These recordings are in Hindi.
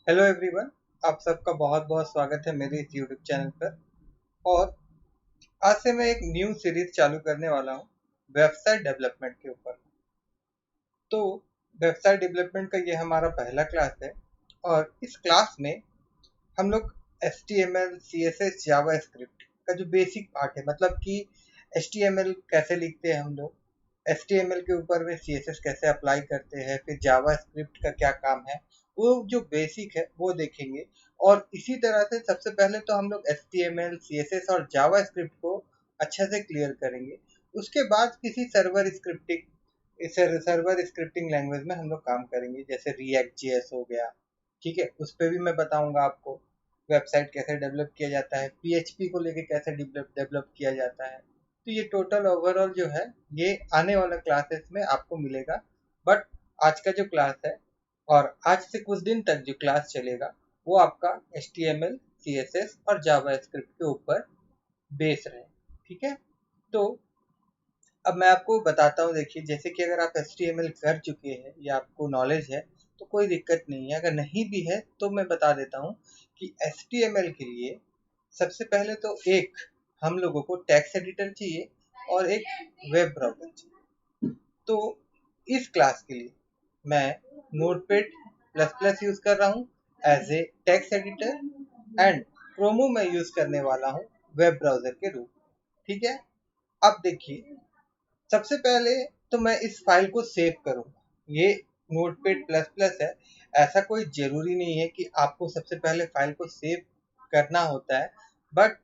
Hello everyone. आप सबका बहुत बहुत स्वागत है मेरे इस यूट्यूब चैनल पर। और आज से मैं एक न्यू सीरीज चालू करने वाला हूँ वेबसाइट डेवलपमेंट के ऊपर। तो वेबसाइट डेवलपमेंट का ये हमारा पहला क्लास है और इस क्लास में हम लोग HTML, CSS, जावा स्क्रिप्ट का जो बेसिक पार्ट है, मतलब कि HTML कैसे लिखते हैं हम लोग, HTML के ऊपर में CSS कैसे अप्लाई करते हैं, फिर जावा स्क्रिप्ट का क्या काम है, वो जो बेसिक है वो देखेंगे। और इसी तरह से सबसे पहले तो हम लोग HTML, CSS और जावा स्क्रिप्ट को अच्छे से क्लियर करेंगे। उसके बाद किसी सर्वर स्क्रिप्टिंग लैंग्वेज में हम लोग काम करेंगे, जैसे रिएक्ट जेएस हो गया। ठीक है, उस पर भी मैं बताऊंगा आपको वेबसाइट कैसे डेवलप किया जाता है, PHP को लेके कैसे डेवलप किया जाता है। तो ये टोटल ओवरऑल जो है ये आने वाला क्लासेस में आपको मिलेगा। बट आज का जो क्लास है और आज से कुछ दिन तक जो क्लास चलेगा वो आपका HTML, CSS और जावा स्क्रिप्ट के ऊपर बेस रहे। ठीक है, तो अब मैं आपको बताता हूँ। देखिए, जैसे कि अगर आप HTML कर चुके हैं या आपको नॉलेज है तो कोई दिक्कत नहीं है, अगर नहीं भी है तो मैं बता देता हूँ कि HTML के लिए सबसे पहले तो एक हम लोगों को टेक्स्ट एडिटर चाहिए और एक वेब ब्राउज़र चाहिए। तो इस क्लास के लिए मैं नोटपैड प्लस प्लस यूज़ कर रहा हूँ as a text editor, and क्रोमो मैं यूज़ करने वाला हूँ वेब ब्राउज़र के रूप में। ठीक है, अब देखिए, सबसे पहले तो मैं इस फाइल को सेव करूँगा। ये नोटपैड प्लस प्लस है, ऐसा कोई ज़रूरी नहीं है कि आपको सबसे पहले फाइल को सेव करना होता है। बट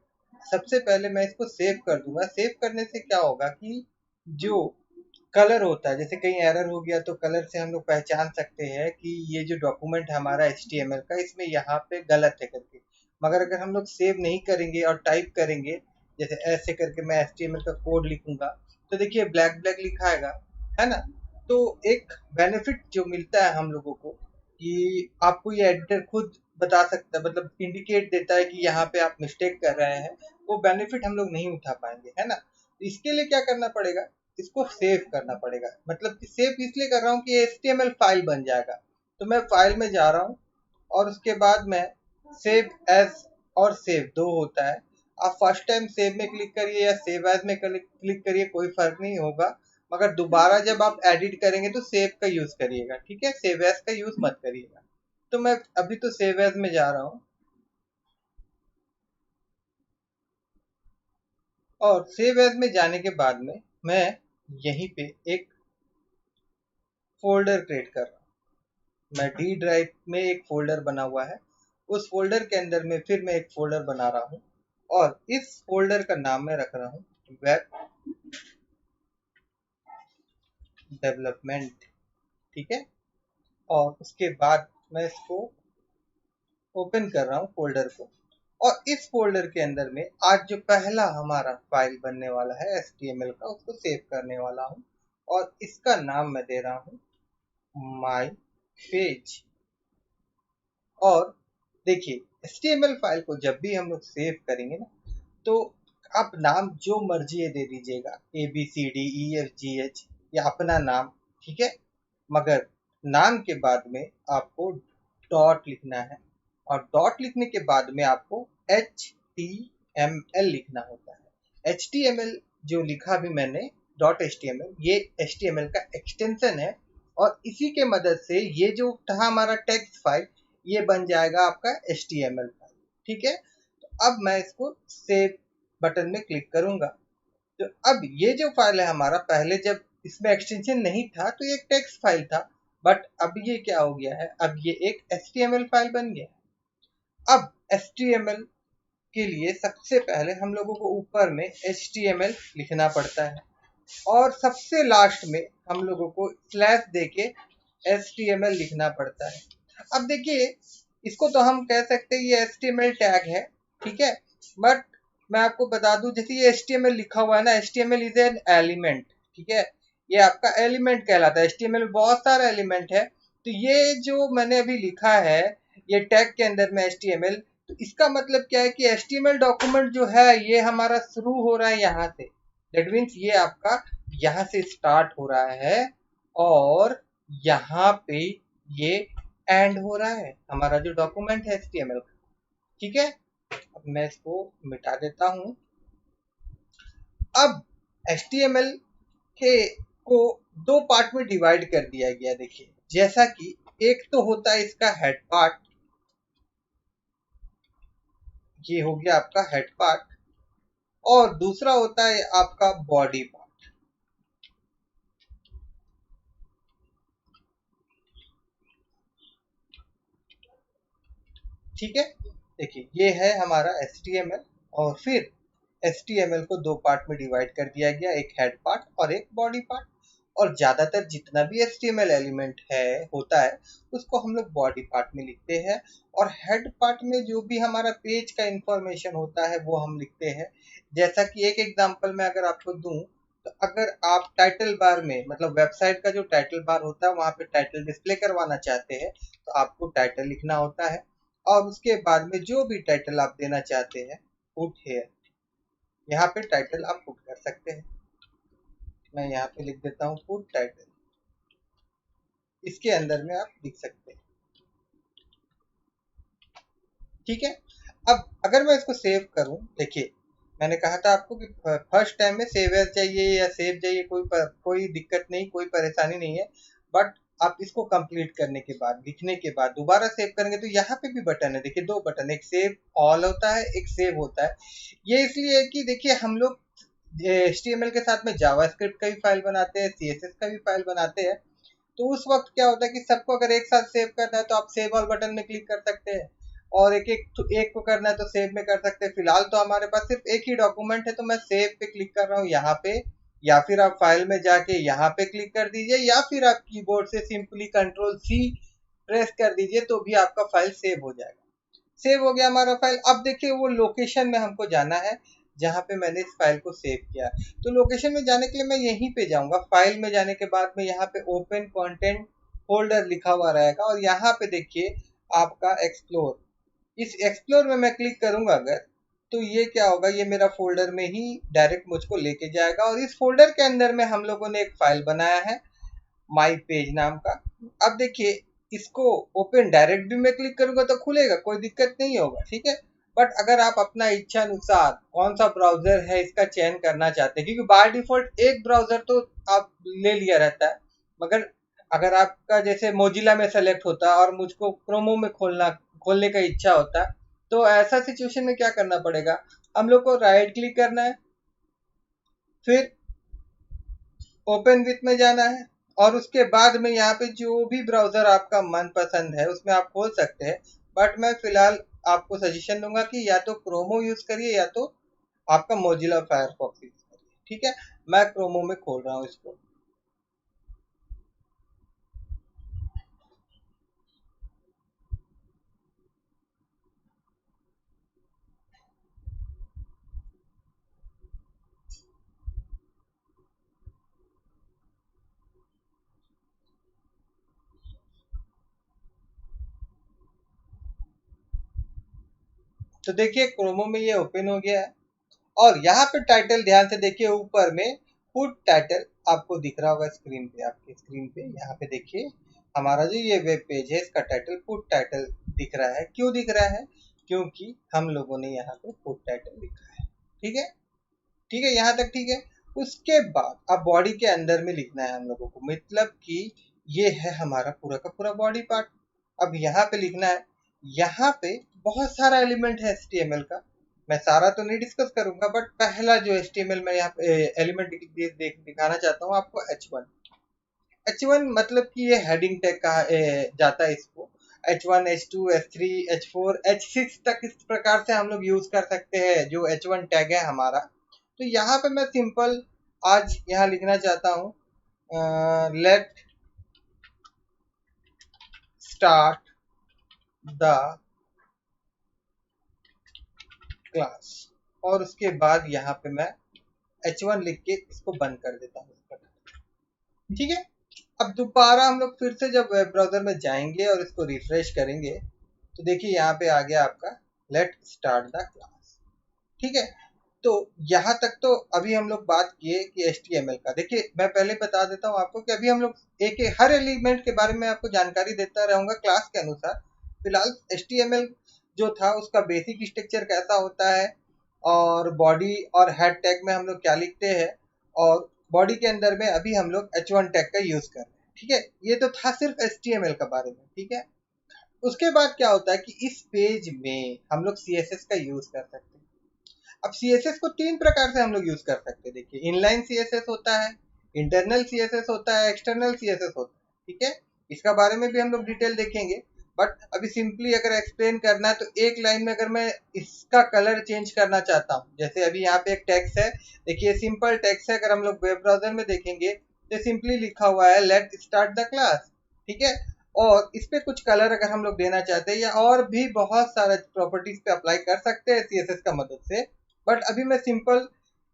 सबसे पहले मैं इसको सेव कर दूंगा। सेव करने से क्या होगा कि जो कलर होता है, जैसे कहीं एरर हो गया तो कलर से हम लोग पहचान सकते हैं कि ये जो डॉक्यूमेंट है हमारा HTML का, इसमें यहाँ पे गलत है करके। मगर अगर हम लोग सेव नहीं करेंगे और टाइप करेंगे, जैसे ऐसे करके मैं HTML का कोड लिखूंगा, तो देखिए ब्लैक ब्लैक लिखा है ना। तो एक बेनिफिट जो मिलता है हम लोगों को कि आपको ये एडिटर खुद बता सकता है, मतलब इंडिकेट देता है कि यहाँ पे आप मिस्टेक कर रहे हैं। वो बेनिफिट हम लोग नहीं उठा पाएंगे, है ना। तो इसके लिए क्या करना पड़ेगा, इसको सेव करना पड़ेगा। मतलब कि सेव इसलिए कर रहा हूँ कि HTML फाइल बन जाएगा। तो मैं फाइल में जा रहा हूँ और उसके बाद मैं सेव एज और सेव दो होता है। आप फर्स्ट टाइम सेव में क्लिक करिए या सेव एज में क्लिक करिए, कोई फर्क नहीं होगा। मगर दोबारा जब आप एडिट करेंगे तो सेव का यूज करिएगा, ठीक है, सेव एज का यूज मत करिएगा। तो मैं अभी तो सेव एज में जा रहा हूँ और सेव एज में जाने के बाद में मैं यहीं पे एक फोल्डर क्रिएट कर रहा हूँ। मैं डी ड्राइव में एक फोल्डर बना हुआ है, उस फोल्डर के अंदर में फिर मैं एक फोल्डर बना रहा हूँ और इस फोल्डर का नाम मैं रख रहा हूँ वेब डेवलपमेंट। ठीक है, और उसके बाद मैं इसको ओपन कर रहा हूँ फोल्डर को। और इस फोल्डर के अंदर में आज जो पहला हमारा फाइल बनने वाला है HTML का, उसको सेव करने वाला हूँ और इसका नाम मैं दे रहा हूँ माई पेज। और देखिए, HTML फाइल को जब भी हम लोग सेव करेंगे ना, तो आप नाम जो मर्जी है दे दीजिएगा, ABCDEFGH या अपना नाम। ठीक है, मगर नाम के बाद में आपको डॉट लिखना है और डॉट लिखने के बाद में आपको HTML लिखना होता है। HTML जो लिखा भी मैंने, डॉट HTML, ये HTML का एक्सटेंशन है और इसी के मदद से ये जो था हमारा टेक्स्ट फाइल, ये बन जाएगा आपका HTML फाइल। ठीक है, तो अब मैं इसको सेव बटन में क्लिक करूंगा। तो अब ये जो फाइल है हमारा, पहले जब इसमें एक्सटेंशन नहीं था तो ये एक टेक्स्ट फाइल था, बट अब ये क्या हो गया है, अब ये एक HTML फाइल बन गया। अब HTML के लिए सबसे पहले हम लोगों को ऊपर में HTML लिखना पड़ता है और सबसे लास्ट में हम लोगों को स्लैश देके HTML लिखना पड़ता है। अब देखिए, इसको तो हम कह सकते हैं ये HTML टैग है, ठीक है। बट मैं आपको बता दूं, जैसे ये HTML लिखा हुआ है ना, HTML इज एन एलिमेंट। ठीक है, ये आपका एलिमेंट कहलाता है। HTML में बहुत सारा एलिमेंट है, तो ये जो मैंने अभी लिखा है ये टैग के अंदर में HTML, तो इसका मतलब क्या है कि HTML डॉक्यूमेंट जो है ये हमारा शुरू हो रहा है यहाँ से। दैट मीन्स ये आपका यहाँ से स्टार्ट हो रहा है और यहाँ पे ये एंड हो रहा है हमारा जो डॉक्यूमेंट है HTML का। ठीक है, अब मैं इसको मिटा देता हूं। अब HTML के को दो पार्ट में डिवाइड कर दिया गया। देखिए जैसा कि एक तो होता है इसका हेड पार्ट, ये हो गया आपका हेड पार्ट, और दूसरा होता है आपका बॉडी पार्ट। ठीक है, देखिए ये है हमारा HTML, और फिर HTML को दो पार्ट में डिवाइड कर दिया गया, एक हेड पार्ट और एक बॉडी पार्ट। और ज्यादातर जितना भी HTML एलिमेंट है होता है उसको हम लोग बॉडी पार्ट में लिखते हैं, और हेड पार्ट में जो भी हमारा पेज का इंफॉर्मेशन होता है वो हम लिखते हैं। जैसा कि एक एग्जांपल मैं अगर आपको दूं, तो अगर आप टाइटल बार में, मतलब वेबसाइट का जो टाइटल बार होता है वहां पे टाइटल डिस्प्ले करवाना चाहते हैं, तो आपको टाइटल लिखना होता है, और उसके बाद में जो भी टाइटल आप देना चाहते हैं, पुट हेयर, यहाँ पे टाइटल आप पुट कर सकते हैं। मैं यहाँ पे लिख देता हूँ पुट टाइटल, इसके अंदर में आप लिख सकते हैं। ठीक है, अब अगर मैं इसको सेव करूं, देखिए मैंने कहा था आपको कि फर्स्ट टाइम में सेव एज चाहिए या सेव चाहिए, कोई दिक्कत नहीं, कोई परेशानी नहीं है। बट आप इसको कंप्लीट करने के बाद, लिखने के बाद दोबारा सेव करेंगे तो यहाँ पे भी बटन है, देखिए दो बटन, एक सेव ऑल होता है, एक सेव होता है। ये इसलिए है कि देखिए हम लोग HTML के साथ में जावास्क्रिप्ट का भी फाइल बनाते हैं, CSS का भी फाइल बनाते हैं। तो उस वक्त क्या होता है कि सबको अगर एक साथ सेव करना है तो आप सेव ऑल बटन में क्लिक कर सकते हैं, और एक को करना है तो सेव में कर सकते हैं। फिलहाल तो हमारे पास सिर्फ एक ही डॉक्यूमेंट है, तो मैं सेव पे क्लिक कर रहा हूँ यहाँ पे, या फिर आप फाइल में जाके यहाँ पे क्लिक कर दीजिए, या फिर आप कीबोर्ड से सिंपली Ctrl+C प्रेस कर दीजिए तो भी आपका फाइल सेव हो जाएगा। सेव हो गया हमारा फाइल। अब देखिए वो लोकेशन में हमको जाना है जहाँ पे मैंने इस फाइल को सेव किया। तो लोकेशन में जाने के लिए मैं यहीं पे जाऊंगा, फाइल में जाने के बाद में यहाँ पे ओपन कंटेंट फोल्डर लिखा हुआ रहेगा, और यहाँ पे देखिए आपका एक्सप्लोर, इस एक्सप्लोर में मैं क्लिक करूंगा अगर, तो ये क्या होगा, ये मेरा फोल्डर में ही डायरेक्ट मुझको लेके जाएगा, और इस फोल्डर के अंदर में हम लोगों ने एक फाइल बनाया है माई पेज नाम का। अब देखिए इसको ओपन डायरेक्ट भी मैं क्लिक करूंगा तो खुलेगा, कोई दिक्कत नहीं होगा। ठीक है, बट अगर आप अपना इच्छा अनुसार कौन सा ब्राउजर है इसका चयन करना चाहते हैं, क्योंकि बाय डिफॉल्ट एक ब्राउजर तो आप ले लिया रहता है, मगर अगर आपका जैसे मोजिला में सेलेक्ट होता है और मुझको क्रोमो में खोलने का इच्छा होता है, तो ऐसा सिचुएशन में क्या करना पड़ेगा, हम लोग को राइट क्लिक करना है, फिर ओपन विथ में जाना है, और उसके बाद में यहाँ पे जो भी ब्राउजर आपका मनपसंद है उसमें आप खोल सकते हैं। बट मैं फिलहाल आपको सजेशन दूंगा कि या तो क्रोमो यूज करिए या तो आपका मोजिला फायरफॉक्स यूज करिए। ठीक है, मैं क्रोमो में खोल रहा हूँ इसको। तो देखिए क्रोमो में ये ओपन हो गया है, और यहाँ पे टाइटल ध्यान से देखिए, ऊपर में पुट टाइटल आपको दिख रहा होगा स्क्रीन पे, आपकी स्क्रीन पे यहाँ पे देखिए हमारा जो ये वेब पेज है इसका टाइटल पुट टाइटल दिख रहा है। क्यों दिख रहा है, क्योंकि हम लोगों ने यहाँ पे पुट टाइटल लिखा है। ठीक है, ठीक है, यहाँ तक ठीक है। उसके बाद अब बॉडी के अंदर में लिखना है हम लोगों को, मतलब कि ये है हमारा पूरा का पूरा बॉडी पार्ट। अब यहाँ पे लिखना है, यहाँ पे बहुत सारा एलिमेंट है HTML का, मैं सारा तो नहीं डिस्कस करूंगा, बट पहला जो HTML में यहाँ पे एलिमेंट दिखाना चाहता हूँ आपको, H1। H1 मतलब कि ये हेडिंग टैग कहा जाता है इसको। H1, H2, H3, H4, H6 तक इस प्रकार से हम लोग यूज कर सकते हैं जो H1 टैग है हमारा। तो यहाँ पे मैं सिंपल आज यहाँ लिखना चाहता हूँ, लेट स्टार्ट द क्लास, और उसके बाद यहाँ पे मैं H1 लिख के इसको बंद कर देता हूँ। ठीक है, अब दोबारा हम लोग फिर से जब वेब ब्राउजर में जाएंगे और इसको रिफ्रेश करेंगे, तो देखिए यहाँ पे आ गया आपका लेट स्टार्ट द क्लास। ठीक है, तो यहाँ तक तो अभी हम लोग बात किए कि HTML का। देखिए मैं पहले बता देता हूँ आपको कि अभी हम लोग एक हर एलिमेंट के बारे में आपको जानकारी देता रहूंगा क्लास के अनुसार। फिलहाल HTML जो था उसका बेसिक स्ट्रक्चर कैसा होता है, और बॉडी और हेड टैग में हम लोग क्या लिखते हैं, और बॉडी के अंदर में अभी हम लोग H1 टैग का यूज कर रहे हैं। ठीक है, ये तो था सिर्फ HTML का बारे में। ठीक है, उसके बाद क्या होता है कि इस पेज में हम लोग CSS का यूज कर सकते हैं। अब CSS को तीन प्रकार से हम लोग यूज कर सकते हैं। देखिए, इनलाइन CSS होता है, इंटरनल CSS होता है, एक्सटर्नल CSS होता है। ठीक है, इसका बारे में भी हम लोग डिटेल देखेंगे। बट अभी सिंपली अगर एक्सप्लेन करना है तो एक लाइन में अगर मैं इसका कलर चेंज करना चाहता हूँ, जैसे अभी यहाँ पे एक टेक्स्ट है, देखिए सिंपल टेक्स्ट है, अगर हम लोग वेब ब्राउजर में देखेंगे तो सिंपली लिखा हुआ है लेट स्टार्ट द क्लास। ठीक है, और इस पे कुछ कलर अगर हम लोग देना चाहते हैं या और भी बहुत सारे प्रॉपर्टीज पे अप्लाई कर सकते हैं CSS का मदद से। बट अभी मैं सिंपल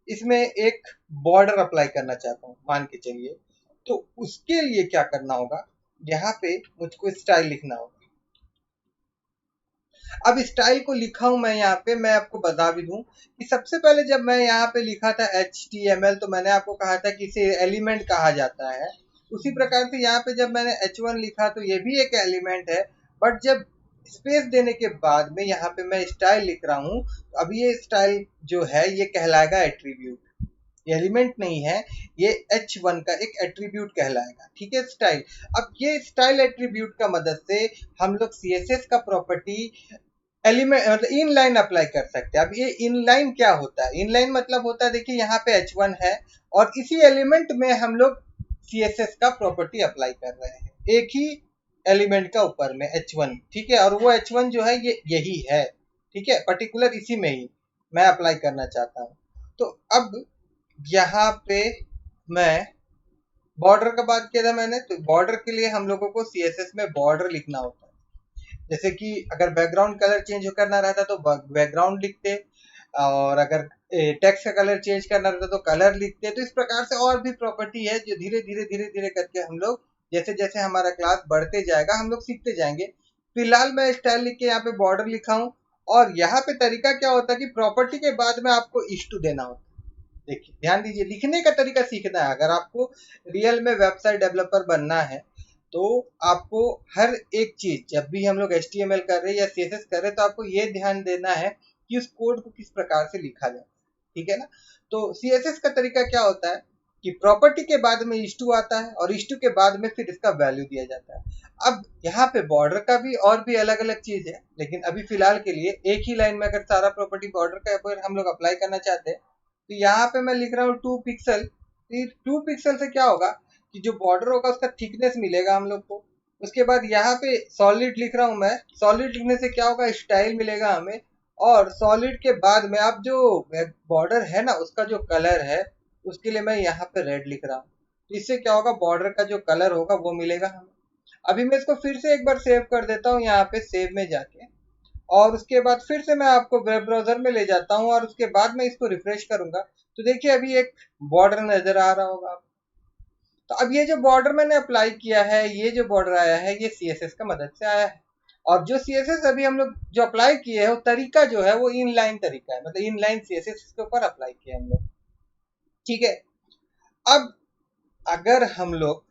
इसमें एक बॉर्डर अप्लाई करना चाहता हूँ, मान के चलिए। तो उसके लिए क्या करना होगा, यहाँ पे मुझको स्टाइल लिखना होगा। अब स्टाइल को लिखा हूं मैं यहाँ पे, मैं आपको बता भी दूं कि सबसे पहले जब मैं यहाँ पे लिखा था HTML तो मैंने आपको कहा था कि इसे एलिमेंट कहा जाता है। उसी प्रकार से यहाँ पे जब मैंने H1 लिखा तो ये भी एक एलिमेंट है। बट जब स्पेस देने के बाद में यहाँ पे मैं स्टाइल लिख रहा हूँ, तो अब ये स्टाइल जो है ये कहलाएगा एट्रीब्यूट, एलिमेंट नहीं है, ये H1 का एक एट्रीब्यूट कहलाएगा। ठीक है, स्टाइल। अब ये स्टाइल एट्रीब्यूट का मदद से हम लोग CSS का प्रॉपर्टी एलिमेंट मतलब इनलाइन अप्लाई कर सकते हैं। अब ये इनलाइन क्या होता है, इनलाइन मतलब होता है, देखिए यहाँ पे H1 है और इसी एलिमेंट में हम लोग CSS का प्रॉपर्टी अप्लाई कर रहे हैं, एक ही एलिमेंट का ऊपर में H1। ठीक है, और वो H1 जो है ये यही है। ठीक है, पर्टिकुलर इसी में ही मैं अप्लाई करना चाहता हूँ। तो अब यहाँ पे मैं बॉर्डर का बात किया था मैंने, तो बॉर्डर के लिए हम लोगों को CSS में बॉर्डर लिखना होता है। जैसे कि अगर बैकग्राउंड कलर चेंज करना रहता तो बैकग्राउंड लिखते, और अगर टेक्स्ट का कलर चेंज करना रहता तो कलर लिखते। तो इस प्रकार से और भी प्रॉपर्टी है जो धीरे धीरे धीरे धीरे करके हम लोग जैसे जैसे हमारा क्लास बढ़ते जाएगा हम लोग सीखते जाएंगे। फिलहाल मैं स्टाइल लिख के यहाँ पे बॉर्डर लिखा हूँ, और यहाँ पे तरीका क्या होता है कि प्रॉपर्टी के बाद में आपको इश्टू देना होता है। देखिए ध्यान दीजिए, लिखने का तरीका सीखना है। अगर आपको रियल में वेबसाइट डेवलपर बनना है तो आपको हर एक चीज, जब भी हम लोग HTML कर रहे हैं या CSS कर रहे हैं, तो आपको ये ध्यान देना है कि उस कोड को किस प्रकार से लिखा जाए। ठीक है ना, तो CSS का तरीका क्या होता है कि प्रॉपर्टी के बाद में इश्टू आता है और इश्टू के बाद में फिर इसका वैल्यू दिया जाता है। अब यहाँ पे बॉर्डर का भी और भी अलग अलग चीज है, लेकिन अभी फिलहाल के लिए एक ही लाइन में अगर सारा प्रॉपर्टी बॉर्डर का ऊपर हम लोग अप्लाई करना चाहते हैं, तो यहाँ पे मैं लिख रहा हूँ 2 पिक्सल। 2 पिक्सल से क्या होगा कि जो बॉर्डर होगा उसका थिकनेस मिलेगा हम लोग को। उसके बाद यहाँ पे सॉलिड लिख रहा हूँ मैं, सॉलिड लिखने से क्या होगा, स्टाइल मिलेगा हमें। और सॉलिड के बाद में अब जो बॉर्डर है ना उसका जो कलर है, उसके लिए मैं यहाँ पे रेड लिख रहा हूँ। तो इससे क्या होगा, बॉर्डर का जो कलर होगा वो मिलेगा हमें। अभी मैं इसको फिर से एक बार सेव कर देता हूँ यहाँ पे सेव में जाके, और उसके बाद फिर से मैं आपको वेब ब्राउजर में ले जाता हूँ और उसके बाद मैं इसको रिफ्रेश करूंगा। तो देखिए अभी एक बॉर्डर नजर आ रहा होगा। तो अब ये जो बॉर्डर मैंने अप्लाई किया है, ये जो बॉर्डर आया है, ये CSS का मदद से आया है। और जो CSS अभी हम लोग जो अप्लाई किए है वो तरीका जो है वो इनलाइन तरीका है, मतलब इनलाइन CSS के ऊपर अप्लाई किया हम लोग। ठीक है, अब अगर हम लोग,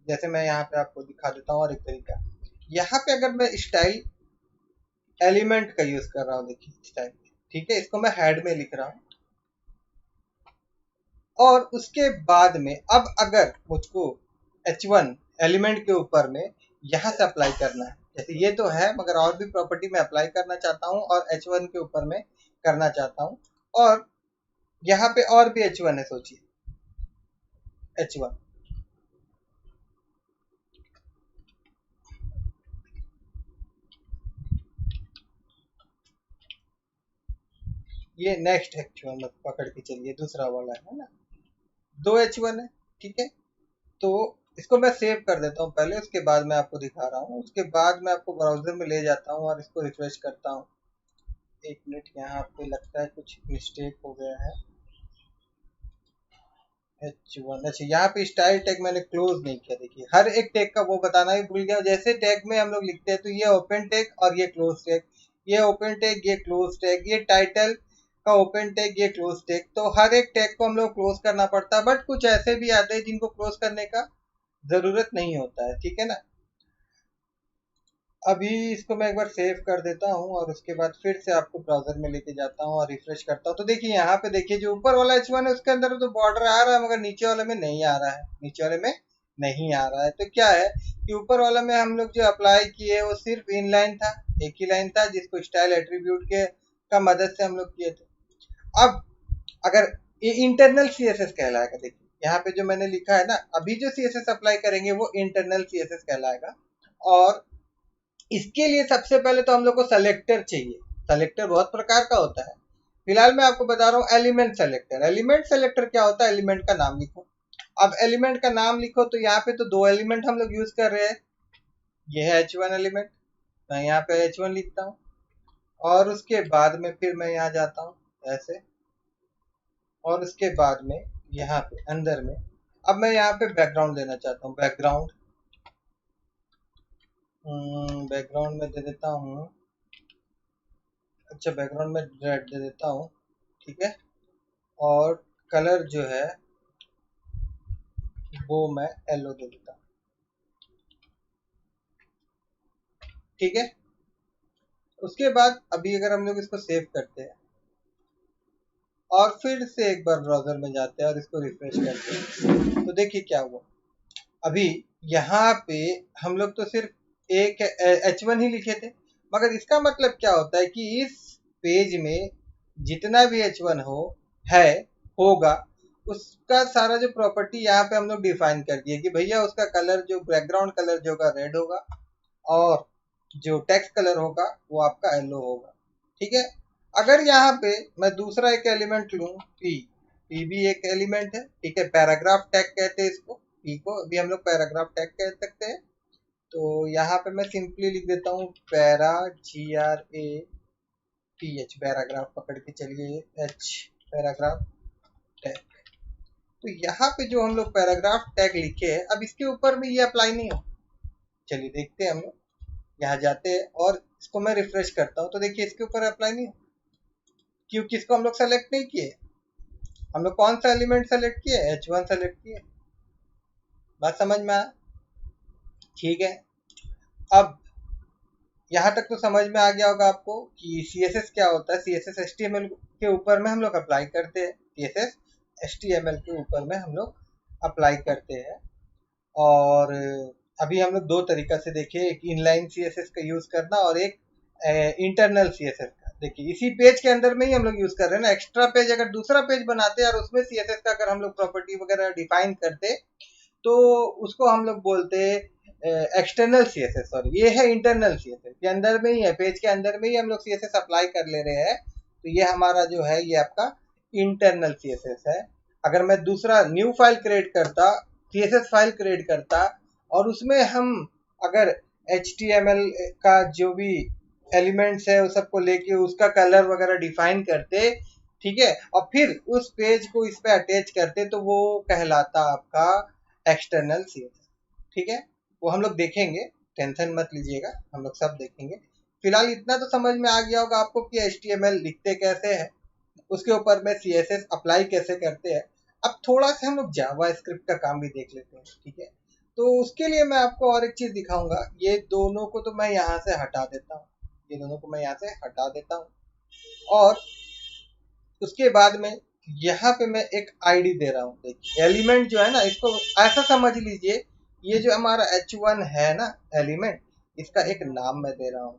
जैसे मैं यहाँ पे आपको दिखा देता हूँ और एक तरीका, यहाँ पे अगर मैं स्टाइल एलिमेंट का यूज कर रहा हूँ, देखिए स्टाइल। ठीक है, इसको मैं हेड में लिख रहा हूँ, और उसके बाद में अब अगर मुझको H1 एलिमेंट के ऊपर में यहाँ से अप्लाई करना है, जैसे ये तो है मगर और भी प्रॉपर्टी में अप्लाई करना चाहता हूँ और H1 के ऊपर में करना चाहता हूँ, और यहाँ पे और भी H1 है, सोचिए H1। ये नेक्स्ट H1 मत पकड़ के चलिए, दूसरा वाला है ना, 2 H1 है। ठीक है, तो इसको मैं सेव कर देता हूँ पहले, उसके बाद मैं आपको दिखा रहा हूँ। उसके बाद मैं आपको ब्राउजर में ले जाता हूँ और इसको रिफ्रेश करता हूँ। एक मिनट, यहाँ पे लगता है कुछ मिस्टेक हो गया है। H1, अच्छा यहाँ पे स्टाइल टैग मैंने क्लोज नहीं किया। देखिए हर एक टैग का वो बताना ही भूल गया। जैसे टैग में हम लोग लिखते हैं तो ये ओपन टैग और ये क्लोज टैग, ये ओपन टैग, ये क्लोज टैग, ये टाइटल, का ओपन टैग, ये क्लोज टैग। तो हर एक टैग को हम लोग क्लोज करना पड़ता है, बट कुछ ऐसे भी आते हैं जिनको क्लोज करने का जरूरत नहीं होता है, ठीक है ना। अभी इसको मैं एक बार सेव कर देता हूँ और उसके बाद फिर से आपको ब्राउजर में लेके जाता हूँ और रिफ्रेश करता हूँ। तो देखिए यहाँ पे देखिए जो ऊपर वाला H1 है उसके अंदर तो बॉर्डर आ रहा है, मगर नीचे वाले में नहीं आ रहा है, नीचे वाले में नहीं आ रहा है। तो क्या है कि ऊपर वाला में हम लोग जो अप्लाई किए वो सिर्फ इनलाइन था, एक ही लाइन था जिसको स्टाइल एट्रीब्यूट के का मदद से हम लोग किए थे। अब अगर ये इंटरनल CSS कहलाएगा, देखिए यहाँ पे जो मैंने लिखा है ना, अभी जो CSS अप्लाई करेंगे वो इंटरनल CSS कहलाएगा। और इसके लिए सबसे पहले तो हम लोग को सेलेक्टर चाहिए। सेलेक्टर बहुत प्रकार का होता है, फिलहाल मैं आपको बता रहा हूँ एलिमेंट सेलेक्टर। एलिमेंट सेलेक्टर क्या होता है, एलिमेंट का नाम लिखो। अब एलिमेंट का नाम लिखो तो यहाँ पे तो दो एलिमेंट हम लोग यूज कर रहे हैं, ये है H1 एलिमेंट, मैं यहाँ पे H1 लिखता हूँ और उसके बाद में फिर मैं यहाँ जाता हूँ ऐसे, और उसके बाद में यहाँ पे अंदर में अब मैं यहाँ पे बैकग्राउंड देना चाहता हूँ। बैकग्राउंड बैकग्राउंड में दे देता हूँ, अच्छा बैकग्राउंड में रेड दे देता हूँ, ठीक है। और कलर जो है वो मैं येलो दे देता हूँ, ठीक है। उसके बाद अभी अगर हम लोग इसको सेव करते हैं और फिर से एक बार ब्राउजर में जाते हैं और इसको रिफ्रेश करते हैं, तो देखिए क्या हुआ। अभी यहाँ पे हम लोग तो सिर्फ एक H1 ही लिखे थे, मगर इसका मतलब क्या होता है कि इस पेज में जितना भी H1 है होगा, उसका सारा जो प्रॉपर्टी यहाँ पे हम लोग डिफाइन कर दिए कि भैया उसका कलर जो बैकग्राउंड कलर जो होगा रेड होगा और जो टेक्स्ट कलर होगा वो आपका येलो होगा, ठीक है। अगर यहाँ पे मैं दूसरा एक एलिमेंट लूँ पी भी एक एलिमेंट है, ठीक है। पैराग्राफ टैग कहते हैं इसको, पी को अभी हम लोग पैराग्राफ टैग कह सकते हैं। तो यहाँ पे मैं सिंपली लिख देता हूँ पैरा GRAPH, पैराग्राफ पकड़ के चलिए H, पैराग्राफ टैग। तो यहाँ पे जो हम लोग पैराग्राफ टैग लिखे हैं, अब इसके ऊपर में ये अप्लाई नहीं हो। चलिए देखते हैं, हम लोग यहाँ जाते हैं और इसको मैं रिफ्रेश करता हूँ, तो देखिए इसके ऊपर अप्लाई नहीं हो, क्योंकि इसको हम लोग सेलेक्ट नहीं किए। हम लोग कौन सा एलिमेंट सेलेक्ट किए, H1 सेलेक्ट किए। बात समझ में आया, ठीक है। अब यहाँ तक तो समझ में आ गया होगा आपको कि CSS क्या होता है। CSS HTML के ऊपर में हम लोग अप्लाई करते हैं, CSS HTML के ऊपर में हम लोग अप्लाई करते हैं। और अभी हम लोग दो तरीका से देखे, एक इनलाइन CSS का यूज करना और एक इंटरनल CSS का। देखिए इसी पेज के अंदर में ही हम लोग यूज कर रहे हैं ना। एक्स्ट्रा पेज अगर दूसरा पेज बनाते और उसमें CSS का अगर हम लोग प्रॉपर्टी वगैरह डिफाइन करते तो उसको हम लोग बोलते एक्सटर्नल CSS, सॉरी ये है इंटरनल CSS, के अंदर में ही है, पेज के अंदर में ही हम लोग CSS अप्लाई कर ले रहे हैं। तो ये हमारा जो है ये आपका इंटरनल CSS है। अगर मैं दूसरा न्यू फाइल क्रिएट करता, CSS फाइल क्रिएट करता और उसमें हम अगर HTML का जो भी एलिमेंट्स है उस सबको लेके उसका कलर वगैरह डिफाइन करते, ठीक है, और फिर उस पेज को इस पे अटैच करते, तो वो कहलाता आपका एक्सटर्नल CSS, ठीक है। वो हम लोग देखेंगे, टेंशन मत लीजिएगा, हम लोग सब देखेंगे। फिलहाल इतना तो समझ में आ गया होगा आपको कि HTML लिखते कैसे हैं, उसके ऊपर में CSS अप्लाई कैसे करते हैं। अब थोड़ा सा हम लोग जावा स्क्रिप्ट का काम भी देख लेते हैं, ठीक है। तो उसके लिए मैं आपको और एक चीज दिखाऊंगा, ये दोनों को तो मैं यहाँ से हटा देता हूँ, ये दोनों को मैं यहाँ से हटा देता हूँ और उसके बाद में यहाँ पे मैं एक आईडी दे रहा हूँ। देखिए एलिमेंट जो है ना, इसको ऐसा समझ लीजिए, ये जो हमारा H1 है ना एलिमेंट, इसका एक नाम मैं दे रहा हूँ,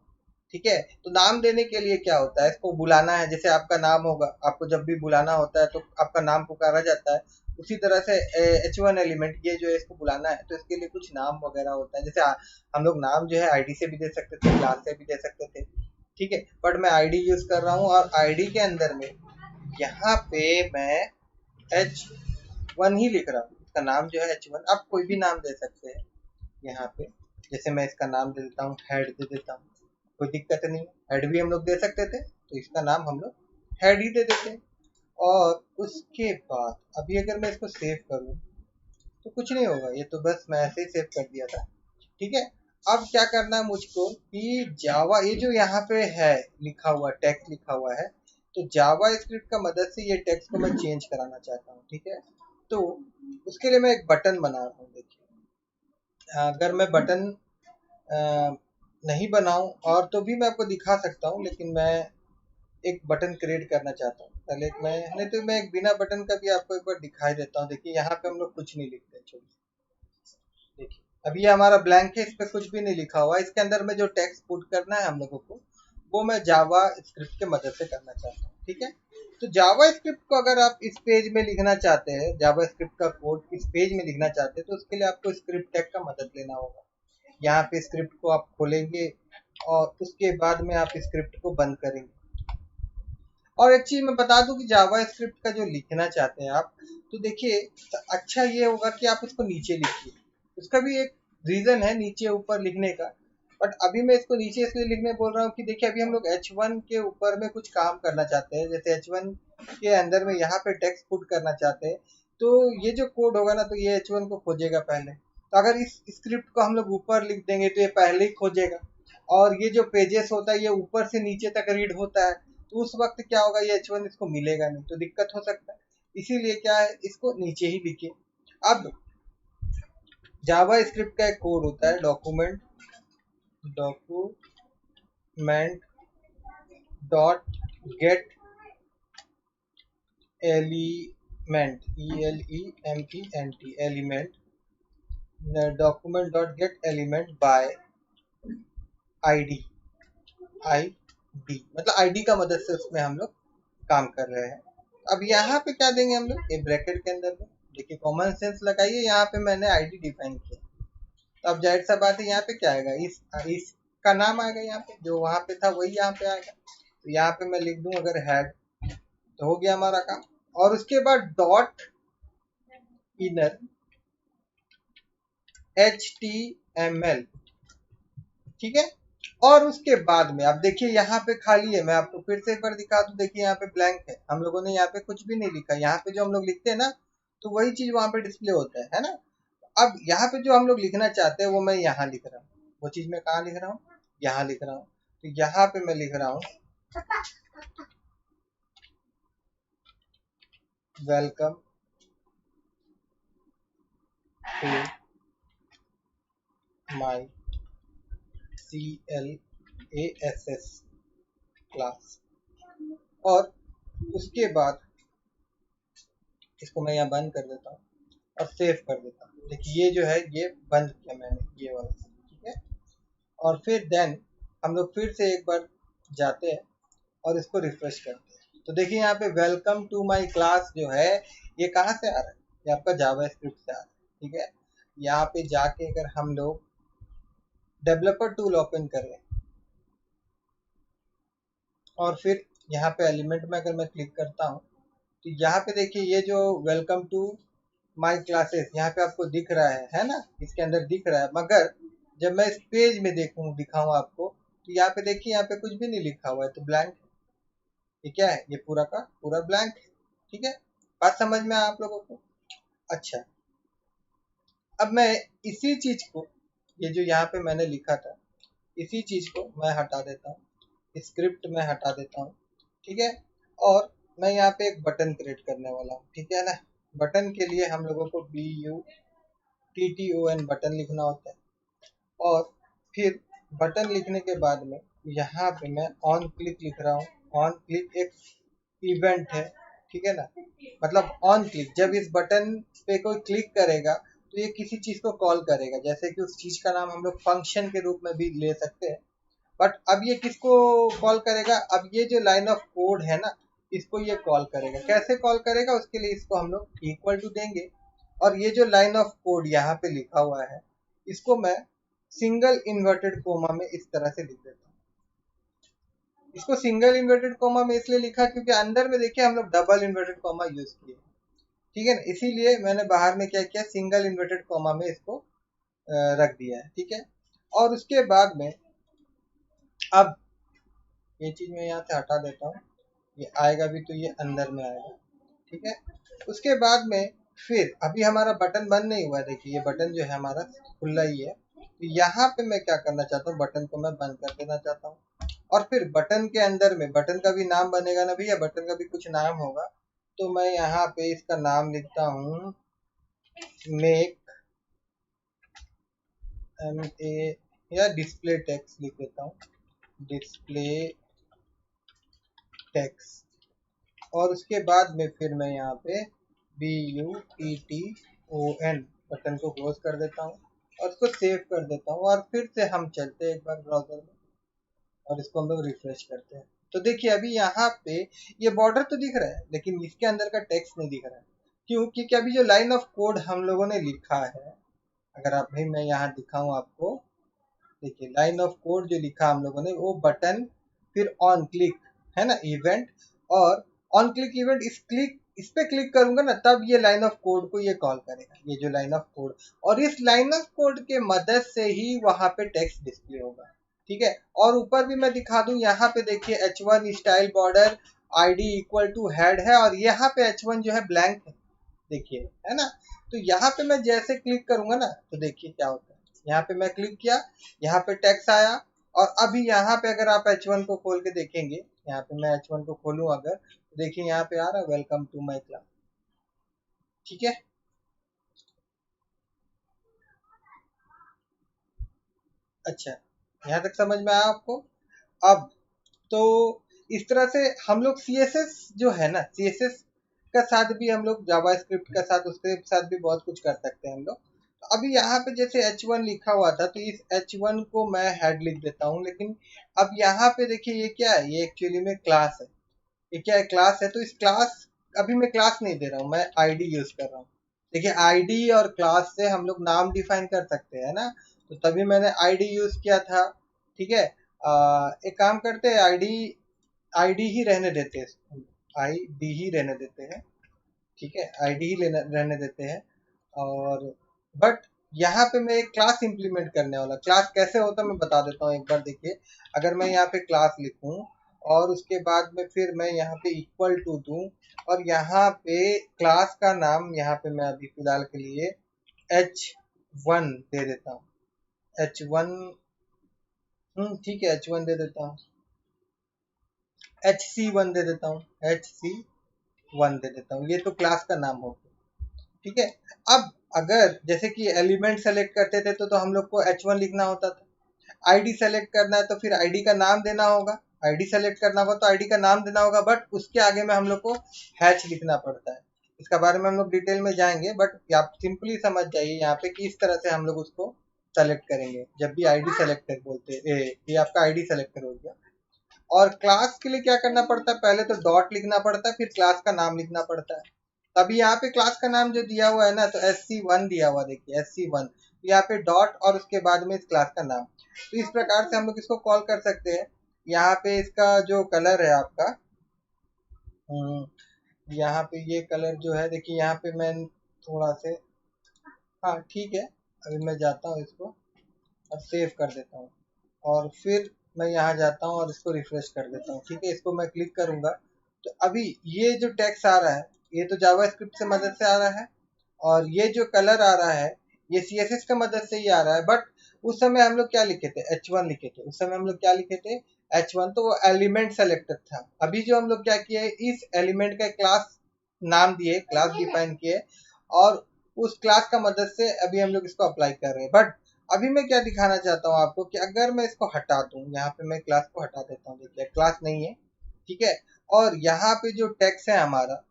ठीक है। तो नाम देने के लिए क्या होता है, इसको बुलाना है। जैसे आपका नाम होगा, आपको जब भी बुलाना होता है तो आपका नाम पुकारा जाता है, उसी तरह से H1 एलिमेंट ये जो है इसको बुलाना है तो इसके लिए कुछ नाम वगैरह होता है। जैसे हम लोग नाम जो है आईडी से भी दे सकते थे, क्लास से भी दे सकते थे, ठीक है। बट मैं आईडी यूज कर रहा हूँ और आईडी के अंदर में यहाँ पे मैं H1 ही लिख रहा हूँ। इसका नाम जो है H1, आप कोई भी नाम दे सकते हैं यहाँ पे। जैसे मैं इसका नाम दे देता हूँ, हेड दे देता हूँ, कोई दिक्कत नहीं है। हेड भी हम लोग दे सकते थे, तो इसका नाम हम लोग हेड ही दे देते हैं। और उसके बाद अभी अगर मैं इसको सेव करूँ तो कुछ नहीं होगा, ये तो बस मैं ऐसे ही सेव कर दिया था, ठीक है। अब क्या करना है मुझको कि जावा, ये जो यहाँ पे है लिखा हुआ टेक्स्ट लिखा हुआ है, तो जावा स्क्रिप्ट का मदद से ये टेक्स्ट को मैं चेंज कराना चाहता हूँ, ठीक है। तो उसके लिए मैं एक बटन बना रहा हूँ। देखिए अगर मैं बटन नहीं बनाऊं और तो भी मैं आपको दिखा सकता हूँ, लेकिन मैं एक बटन क्रिएट करना चाहता हूँ। पहले एक मैं नहीं तो मैं एक बिना बटन का भी आपको एक बार दिखाई देता हूँ। देखिए यहाँ पे हम लोग कुछ नहीं लिखते। छोड़िए, देखिए अभी ये हमारा ब्लैंक है, इस पे कुछ भी नहीं लिखा हुआ। इसके अंदर में जो टेक्स्ट पुट करना है हम लोगों को, वो मैं जावा स्क्रिप्ट के मदद से करना चाहता हूँ, ठीक है। तो जावा स्क्रिप्ट को अगर आप इस पेज में लिखना चाहते हैं, जावा स्क्रिप्ट का कोड इस पेज में लिखना चाहते हैं, तो उसके लिए आपको स्क्रिप्ट टैग का मदद लेना होगा। यहाँ पे स्क्रिप्ट को आप खोलेंगे और उसके बाद में आप स्क्रिप्ट को बंद करेंगे। और एक चीज मैं बता दूं कि जावा स्क्रिप्ट का जो लिखना चाहते हैं आप, तो देखिए अच्छा ये होगा कि आप उसको नीचे लिखिए। उसका भी एक रीजन है नीचे ऊपर लिखने का, बट अभी मैं इसको नीचे इसलिए लिखने बोल रहा हूँ कि देखिए अभी हम लोग H1 के ऊपर में कुछ काम करना चाहते हैं। जैसे H1 के अंदर में यहाँ पे टेक्स्ट पुट करना चाहते हैं, तो ये जो कोड होगा ना, तो ये H1 को खोजेगा पहले। तो अगर इस स्क्रिप्ट को हम लोग ऊपर लिख देंगे तो ये पहले ही खोजेगा। और ये जो पेजेस होता है ये ऊपर से नीचे तक रीड होता है, तो उस वक्त क्या होगा, ये H1 इसको मिलेगा नहीं, तो दिक्कत हो सकता है। इसीलिए क्या है, इसको नीचे ही लिखिए। अब जावा स्क्रिप्ट का एक कोड होता है document dot gate element ELEMENT element document dot gate element by ID मतलब ID का मदद से उसमें हम लोग काम कर रहे हैं। अब यहाँ पे क्या देंगे हम लोग, ये ब्रैकेट के अंदर में देखिए कॉमन सेंस लगाइए, यहाँ पे मैंने ID डिफाइन किया। तो अब जाहिर सा बात है यहाँ पे क्या आएगा, इसका नाम आएगा। यहाँ पे जो वहां पे था वही यहाँ पे आएगा। तो यहाँ पे मैं लिख दूं अगर हेड, तो हो गया हमारा काम। और उसके बाद डॉट इनर HTML, ठीक है। और उसके बाद में आप देखिए यहाँ पे खाली है। मैं आपको फिर से एक बार दिखा दूं, देखिए यहाँ पे ब्लैंक है, हम लोगों ने यहाँ पे कुछ भी नहीं लिखा। यहाँ पे जो हम लोग लिखते हैं ना, तो वही चीज वहां पे डिस्प्ले होता है ना। अब यहाँ पे जो हम लोग लिखना चाहते हैं वो मैं यहाँ लिख रहा हूँ। वो चीज मैं कहाँ लिख रहा हूँ, यहाँ लिख रहा हूँ। तो यहाँ पे मैं लिख रहा हूँ welcome to my CLASS class. और उसके बाद इसको मैं यहाँ बंद कर देता हूँ और सेव कर देता हूँ। देखिए ये जो है ये बंद किया मैंने, ये वाला, ठीक है। और फिर देन हम लोग फिर से एक बार जाते हैं और इसको रिफ्रेश करते हैं। तो देखिए यहाँ पे वेलकम टू माय क्लास जो है, ये कहाँ से आ रहा है, ये आपका जावा स्क्रिप्ट से आ रहा है, ठीक है। यहाँ पे जाके अगर हम लोग डेवलपर टूल ओपन करें और फिर यहाँ पे एलिमेंट में अगर मैं क्लिक करता हूँ, तो यहाँ पे देखिए ये जो वेलकम टू माय क्लासेस यहाँ पे आपको दिख रहा है ना, इसके अंदर दिख रहा है। मगर जब मैं इस पेज में दिखाऊं आपको, तो यहाँ पे देखिए यहाँ पे कुछ भी नहीं लिखा हुआ है, तो ब्लैंक है। ये क्या है, ये पूरा का पूरा ब्लैंक है, ठीक है। बात समझ में आया आप लोगों को। अच्छा, अब मैं इसी चीज को, ये जो यहाँ पे मैंने लिखा था, इसी चीज को मैं हटा देता हूँ, स्क्रिप्ट में हटा देता हूँ, ठीक है। और मैं यहाँ पे एक बटन क्रिएट करने वाला हूँ, ठीक है ना। बटन के लिए हम लोगों को BUTTON बटन लिखना होता है। और फिर बटन लिखने के बाद में यहाँ पे मैं ऑन क्लिक लिख रहा हूँ। ऑन क्लिक एक इवेंट है, ठीक है ना। मतलब ऑन क्लिक, जब इस बटन पे कोई क्लिक करेगा तो ये किसी चीज को कॉल करेगा। जैसे कि उस चीज का नाम हम लोग फंक्शन के रूप में भी ले सकते हैं। बट अब ये किसको कॉल करेगा, अब ये जो लाइन ऑफ कोड है ना, इसको ये कॉल करेगा। कैसे कॉल करेगा, उसके लिए इसको हम लोग इक्वल टू देंगे। और ये जो लाइन ऑफ कोड यहाँ पे लिखा हुआ है, इसको मैं सिंगल इन्वर्टेड कोमा में इस तरह से लिख देता हूँ। इसको सिंगल इन्वर्टेड कोमा में इसलिए लिखा क्योंकि अंदर में देखिए हम लोग डबल इन्वर्टेड कोमा यूज किए, ठीक है ना। इसीलिए मैंने बाहर में क्या किया, सिंगल इन्वर्टेड कोमा में इसको रख दिया है, ठीक है। और उसके बाद में अब ये चीज मैं यहाँ से हटा देता हूँ, ये आएगा भी तो ये अंदर में आएगा, ठीक है। उसके बाद में फिर अभी हमारा बटन बंद नहीं हुआ है, देखिए ये बटन जो है हमारा खुला ही है। तो यहाँ पे मैं क्या करना चाहता हूँ, बटन को मैं बंद कर देना चाहता हूँ। और फिर बटन के अंदर में बटन का भी नाम बनेगा ना भैया, बटन का भी कुछ नाम होगा। तो मैं यहाँ पे इसका नाम लिखता हूँ मेक MA, या डिस्प्ले टेक्स्ट लिख देता हूँ, डिस्प्ले टेक्स्ट। और उसके बाद में फिर मैं यहाँ पे BUTTON बटन को क्लोज कर देता हूँ और इसको सेव कर देता हूँ। और फिर से हम चलते हैं एक बार ब्राउजर में और इसको हम लोग रिफ्रेश करते हैं। तो देखिए अभी यहाँ पे ये बॉर्डर तो दिख रहा है लेकिन इसके अंदर का टेक्स्ट नहीं दिख रहा है। क्यों? क्योंकि अभी जो लाइन ऑफ कोड हम लोगों ने लिखा है, अगर आप भाई मैं यहाँ दिखाऊं आपको, देखिए लाइन ऑफ कोड जो लिखा हम लोगों ने वो बटन, फिर ऑन क्लिक है ना इवेंट, और ऑन क्लिक इवेंट इस पे क्लिक करूंगा ना तब ये लाइन ऑफ कोड को ये कॉल करेगा, ये जो लाइन ऑफ कोड। और इस लाइन ऑफ कोड के मदद से ही वहां पे टेक्स्ट डिस्प्ले होगा। ठीक है, और ऊपर भी मैं दिखा दूं, यहाँ पे देखिए H1 style border ID equal to head है और यहाँ पे H1 जो है ब्लैंक है, देखिए है ना। तो यहाँ पे मैं जैसे क्लिक करूंगा ना तो देखिए क्या होता है, यहाँ पे मैं क्लिक किया, यहाँ पे टेक्स्ट आया। और अभी यहाँ पे अगर आप H1 को खोल के देखेंगे, यहाँ पे मैं H1 को खोलूं अगर, तो देखिए यहाँ पे आ रहा है वेलकम टू माई क्लास। ठीक है, अच्छा यहाँ तक समझ में आया आपको? अब तो इस तरह से हम लोग CSS जो है ना, CSS का साथ भी हम लोग जावास्क्रिप्ट का साथ उसके साथ भी बहुत कुछ कर सकते हैं हम लोग। तो अभी यहाँ पे जैसे H1 लिखा हुआ था तो इस H1 को मैं हेड लिख देता हूँ, लेकिन अब यहाँ पे देखिए ये क्या है, ये एक्चुअली में क्लास है। ये क्या है, क्लास है। तो इस क्लास, अभी मैं क्लास नहीं दे रहा हूँ, मैं आईडी यूज कर रहा हूँ। देखिए आईडी और क्लास से हम लोग नाम डिफाइन कर सकते हैं ना, तो तभी मैंने आईडी यूज किया था। ठीक है, एक काम करते हैं, आईडी आईडी ही रहने देते हैं, आईडी ही रहने देते हैं। ठीक है, आईडी ही रहने देते हैं। और बट यहाँ पे मैं एक क्लास इंप्लीमेंट करने वाला, क्लास कैसे होता है मैं बता देता हूँ एक बार। देखिए अगर मैं यहाँ पे क्लास लिखूं और उसके बाद में फिर मैं यहाँ पे इक्वल टू दूं और यहाँ पे क्लास का नाम यहाँ पे मैं अभी फिलहाल के लिए H1 दे देता हूँ, H1। ठीक है, H1 दे देता हूँ, HC1 दे देता हूँ, HC1 दे देता हूँ, ये तो क्लास का नाम हो गया। ठीक है, अब अगर जैसे कि एलिमेंट सेलेक्ट करते थे तो हम लोग को H1 लिखना होता था। आईडी सेलेक्ट करना है तो फिर आईडी का नाम देना होगा, आईडी सेलेक्ट करना होगा तो आईडी का नाम देना होगा, बट उसके आगे में हम लोग को हैच लिखना पड़ता है। इसका बारे में हम लोग डिटेल में जाएंगे, बट आप सिंपली समझ जाइए यहाँ पे कि इस तरह से हम लोग उसको सेलेक्ट करेंगे जब भी आईडी सेलेक्टर बोलते हैं। ये आपका आईडी सेलेक्टर हो गया। और क्लास के लिए क्या करना पड़ता है, पहले तो डॉट लिखना पड़ता है, फिर क्लास का नाम लिखना पड़ता है। अभी यहाँ पे क्लास का नाम जो दिया हुआ है ना, तो SC1 दिया हुआ, देखिए SC1, यहाँ पे डॉट और उसके बाद में इस क्लास का नाम। तो इस प्रकार से हम लोग इसको कॉल कर सकते हैं। यहाँ पे इसका जो कलर है आपका, यहाँ पे ये कलर जो है, देखिए यहाँ पे मैं थोड़ा से, हाँ ठीक है, अभी मैं जाता हूँ इसको और सेव कर देता हूँ और फिर मैं यहाँ जाता हूँ और इसको रिफ्रेश कर देता हूँ। ठीक है, इसको मैं क्लिक करूंगा तो अभी ये जो टेक्स्ट आ रहा है ये तो जावास्क्रिप्ट से मदद से आ रहा है, और ये जो कलर आ रहा है ये CSS का मदद से ही आ रहा है। बट उस समय हम लोग क्या लिखे थे, H1 लिखे थे। उस समय हम लोग क्या लिखे थे, H1, तो वो एलिमेंट सेलेक्टेड था। अभी जो हम लोग क्या किए, इस एलिमेंट का क्लास नाम दिए, क्लास डिफाइन किए, और उस क्लास का मदद से अभी हम लोग इसको अप्लाई कर रहे हैं। बट अभी मैं क्या दिखाना चाहता हूँ आपको कि अगर मैं इसको हटा दूं, यहाँ पे मैं क्लास को हटा देता हूँ, देखिए क्लास नहीं है। ठीक है, और यहाँ पे जो टेक्स्ट है हमारा,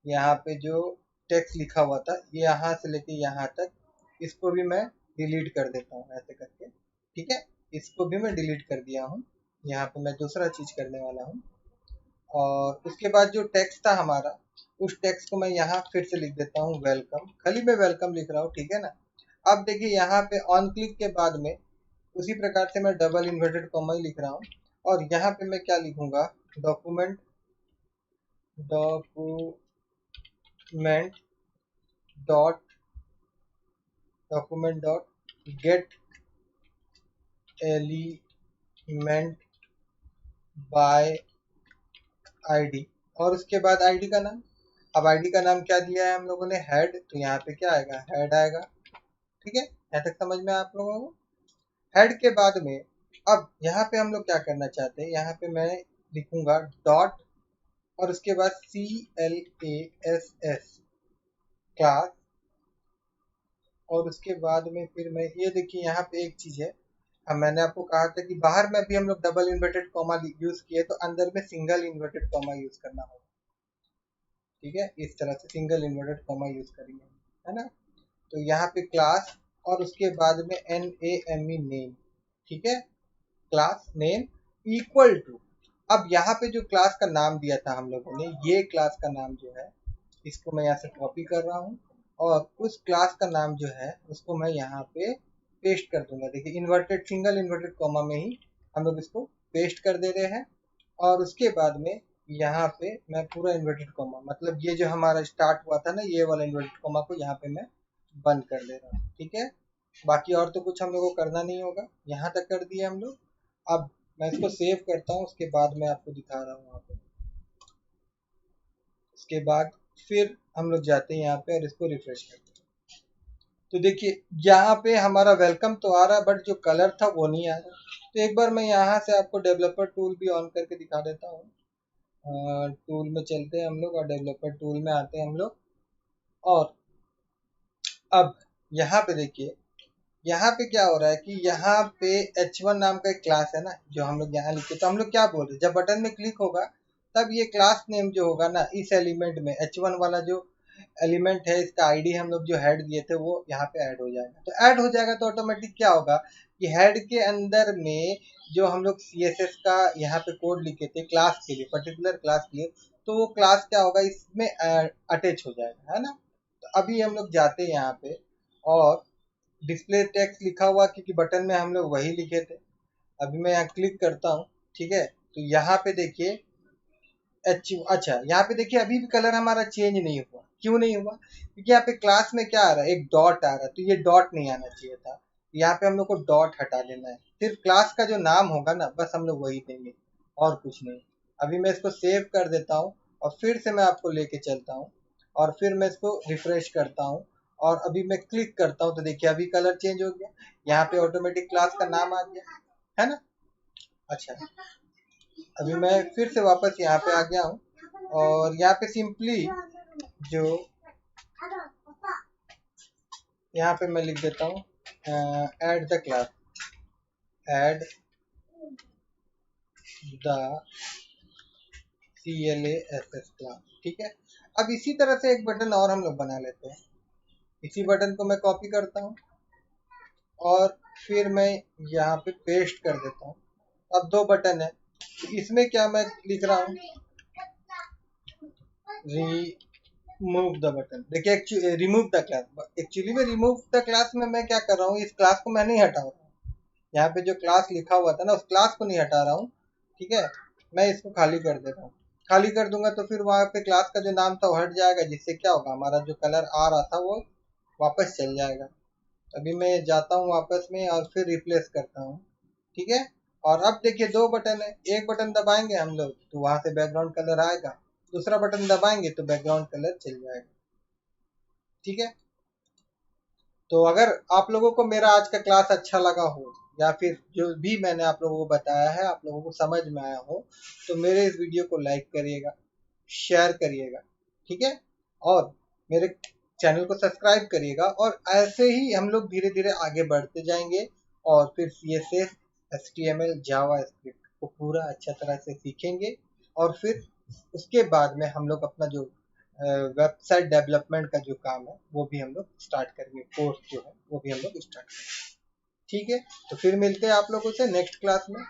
यहाँ पे जो टेक्स्ट लिखा हुआ था यहाँ से लेके यहाँ तक, इसको भी मैं डिलीट कर देता हूँ ऐसे करके। ठीक है, इसको भी मैं डिलीट कर दिया हूँ। यहाँ पे मैं दूसरा चीज करने वाला हूँ। और उसके बाद जो टेक्स्ट था हमारा, उस टेक्स्ट को मैं यहाँ फिर से लिख देता हूँ वेलकम, खाली मैं वेलकम लिख रहा हूँ। ठीक है ना, अब देखिए यहाँ पे ऑन क्लिक के बाद में उसी प्रकार से मैं डबल इन्वर्टेड कॉमा ही लिख रहा हूँ। और यहाँ पे मैं क्या लिखूंगा, document document dot document dot gate element by ID, और उसके बाद आईडी का नाम। अब आईडी का नाम क्या दिया है हम लोगों ने, हेड, तो यहाँ पे क्या आएगा, हेड आएगा। ठीक है, यहाँ तक समझ में आप लोगों को? हेड के बाद में अब यहाँ पे हम लोग क्या करना चाहते हैं, यहाँ पे मैं लिखूंगा डॉट और उसके बाद CLASS क्लास, और उसके बाद में फिर मैं ये देखिए यहाँ पे एक चीज है, अब मैंने आपको कहा था कि बाहर में भी हम लोग डबल इन्वर्टेड कॉमा यूज किए तो अंदर में सिंगल इन्वर्टेड कॉमा यूज करना होगा। ठीक है, इस तरह से सिंगल इन्वर्टेड कॉमा यूज करेंगे, है ना। तो यहाँ पे क्लास और उसके बाद में NAME नेम, ठीक है, क्लास नेम इक्वल टू, अब यहाँ पे जो क्लास का नाम दिया था हम लोगों ने, ये क्लास का नाम जो है इसको मैं यहाँ से कॉपी कर रहा हूँ और उस क्लास का नाम जो है उसको मैं यहाँ पे पेस्ट कर दूंगा। देखिए इन्वर्टेड सिंगल इन्वर्टेड कॉमा में ही हम लोग इसको पेस्ट कर दे रहे हैं, और उसके बाद में यहाँ पे मैं पूरा इन्वर्टेड कॉमा, मतलब ये जो हमारा स्टार्ट हुआ था ना ये वाला इन्वर्टेड कॉमा को यहाँ पे मैं बंद कर दे रहा हूँ। ठीक है, बाकी और तो कुछ हम लोग को करना नहीं होगा, यहाँ तक कर दिए हम लोग। अब मैं इसको सेव करता हूँ, उसके बाद मैं आपको दिखा रहा हूँ यहाँ पे। उसके बाद फिर हम लोग जाते हैं यहाँ पे और इसको रिफ्रेश करते हैं। तो देखिए यहाँ पे हमारा वेलकम तो आ रहा है, बट जो कलर था वो नहीं आ रहा। तो एक बार मैं यहाँ से आपको डेवलपर टूल भी ऑन करके दिखा देता हूँ। टूल में चलते हैं हम लोग और डेवलपर टूल में आते हैं हम लोग, और अब यहाँ पे देखिए यहाँ पे क्या हो रहा है कि यहाँ पे H1 नाम का एक क्लास है ना, जो हम लोग यहाँ लिखे, तो हम लोग क्या बोल रहे हैं, जब बटन में क्लिक होगा तब ये क्लास नेम जो होगा ना इस एलिमेंट में, H1 वाला जो एलिमेंट है इसका आईडी हम लोग जो हेड दिए थे वो यहाँ पे ऐड हो जाएगा। तो ऐड हो जाएगा तो ऑटोमेटिक क्या होगा कि हेड के अंदर में जो हम लोग CSS का यहाँ पे कोड लिखे थे क्लास के लिए, पर्टिकुलर क्लास के लिए, तो वो क्लास क्या होगा इसमें अटैच हो जाएगा, है ना। तो अभी हम लोग जाते हैं यहाँ पे और डिस्प्ले टेक्स्ट लिखा हुआ, क्योंकि बटन में हम लोग वही लिखे थे। अभी मैं यहाँ क्लिक करता हूँ, ठीक है, तो यहाँ पे देखिए अच्छा यहाँ पे देखिए अभी भी कलर हमारा चेंज नहीं हुआ। क्यों नहीं हुआ, क्योंकि यहाँ पे क्लास में क्या आ रहा है, एक डॉट आ रहा है, तो ये डॉट नहीं आना चाहिए था। यहाँ पे हम लोग को डॉट हटा देना है, सिर्फ क्लास का जो नाम होगा ना बस हम लोग वही देंगे और कुछ नहीं। अभी मैं इसको सेव कर देता हूँ और फिर से मैं आपको लेके चलता हूँ और फिर मैं इसको रिफ्रेश करता हूँ और अभी मैं क्लिक करता हूँ तो देखिए अभी कलर चेंज हो गया, यहाँ पे ऑटोमेटिक क्लास का नाम आ गया, है ना। अच्छा, अभी मैं फिर से वापस यहाँ पे आ गया हूँ और यहाँ पे सिंपली जो यहाँ पे मैं लिख देता हूँ add the class, add the CLASS class. ठीक है, अब इसी तरह से एक बटन और हम लोग बना लेते हैं। इसी बटन को मैं कॉपी करता हूँ और फिर मैं यहाँ पे पेस्ट कर देता हूँ। अब दो बटन है, तो इसमें क्या मैं लिख रहा हूँ, रिमूव द बटन। देखिए रिमूव द क्लास, एक्चुअली में रिमूव द क्लास में मैं क्या कर रहा हूँ, इस क्लास को मैं नहीं हटा रहा हूँ। यहाँ पे जो क्लास लिखा हुआ था ना उस क्लास को नहीं हटा रहा हूँ, ठीक है, मैं इसको खाली कर दे रहा हूँ। खाली कर दूंगा तो फिर वहाँ पे क्लास का जो नाम था वो हट जाएगा, जिससे क्या होगा हमारा जो कलर आ रहा था वो वापस चल जाएगा। अभी मैं जाता हूँ वापस में और फिर रिप्लेस करता हूँ, ठीक है। और अब देखिए दो बटन है, एक बटन दबाएंगे हम लोग तो वहां से बैकग्राउंड कलर आएगा, दूसरा बटन दबाएंगे तो बैकग्राउंड कलर चल जाएगा। ठीक है, तो अगर आप लोगों को मेरा आज का क्लास अच्छा लगा हो या फिर जो भी मैंने आप लोगों को बताया है आप लोगों को समझ में आया हो, तो मेरे इस वीडियो को लाइक करिएगा, शेयर करिएगा, ठीक है, और मेरे चैनल को सब्सक्राइब करिएगा। और ऐसे ही हम लोग धीरे धीरे आगे बढ़ते जाएंगे और फिर CSS HTML जावा स्क्रिप्ट को पूरा अच्छा तरह से सीखेंगे, और फिर उसके बाद में हम लोग अपना जो वेबसाइट डेवलपमेंट का जो काम है वो भी हम लोग स्टार्ट करेंगे, कोर्स जो है वो भी हम लोग स्टार्ट करेंगे। ठीक है, तो फिर मिलते हैं आप लोगों से नेक्स्ट क्लास में।